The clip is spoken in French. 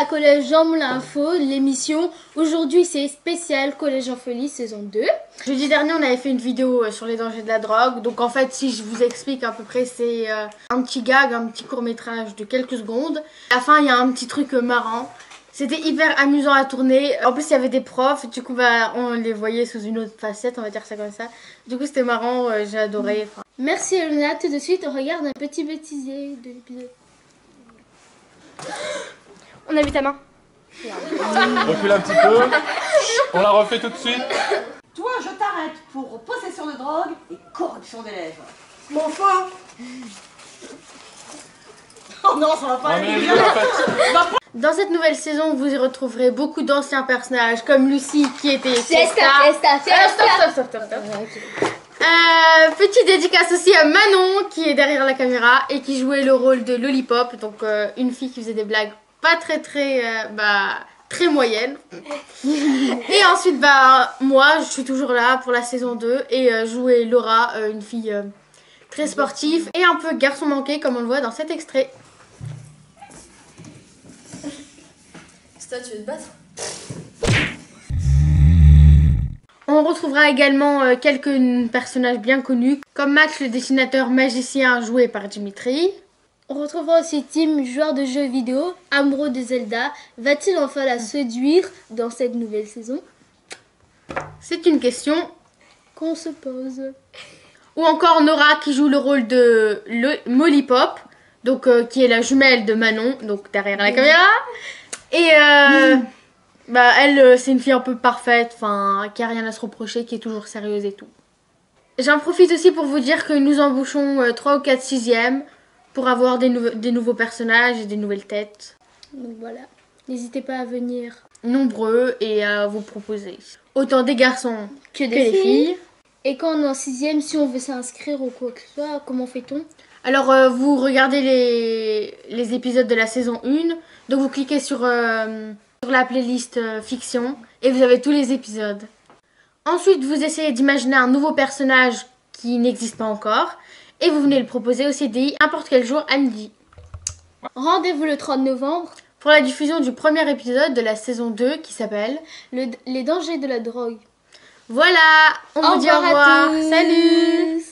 à Collège Jean Moulin Info, l'émission. Aujourd'hui, c'est spécial Collège en folie, saison 2. Jeudi dernier, on avait fait une vidéo sur les dangers de la drogue. Donc en fait, si je vous explique à peu près, c'est un petit gag, un petit court-métrage de quelques secondes. À la fin, il y a un petit truc marrant. C'était hyper amusant à tourner. En plus, il y avait des profs. Du coup, on les voyait sous une autre facette, on va dire ça comme ça. Du coup, c'était marrant, j'ai adoré. Merci Elena, tout de suite, on regarde un petit bêtisier de l'épisode. On a vu ta main. Recule un petit peu. On la refait tout de suite. Toi, je t'arrête pour possession de drogue et corruption d'élèves. Mon enfant. Oh non, ça va pas Non, mais aller. mieux, en fait. Dans cette nouvelle saison, vous y retrouverez beaucoup d'anciens personnages comme Lucie qui était Fiesta. Stop. Petite dédicace aussi à Manon qui est derrière la caméra et qui jouait le rôle de Lollipop, donc une fille qui faisait des blagues pas très moyennes. Et ensuite moi je suis toujours là pour la saison 2 et jouer Laura, une fille très sportive et un peu garçon manqué comme on le voit dans cet extrait. C'est toi, tu veux te battre? On retrouvera également quelques personnages bien connus, comme Max le dessinateur magicien joué par Dimitri. On retrouvera aussi Tim, joueur de jeux vidéo, amoureux de Zelda. Va-t-il enfin la séduire dans cette nouvelle saison? C'est une question. Qu'on se pose. Ou encore Nora qui joue le rôle de Mollipop, donc qui est la jumelle de Manon, donc derrière la caméra. Et elle, c'est une fille un peu parfaite, qui a rien à se reprocher, qui est toujours sérieuse et tout. J'en profite aussi pour vous dire que nous embauchons 3 ou 4 6e pour avoir des nouveaux personnages et des nouvelles têtes. Donc voilà, n'hésitez pas à venir. Nombreux et à vous proposer. Autant des garçons que des filles. Et quand on est en 6e, si on veut s'inscrire ou quoi que ce soit, comment fait-on? Alors vous regardez les épisodes de la saison 1, donc vous cliquez sur la playlist fiction et vous avez tous les épisodes. Ensuite vous essayez d'imaginer un nouveau personnage qui n'existe pas encore et vous venez le proposer au CDI n'importe quel jour à midi. Rendez-vous le 30 novembre pour la diffusion du premier épisode de la saison 2 qui s'appelle Les dangers de la drogue. Voilà, on vous dit au revoir. Salut.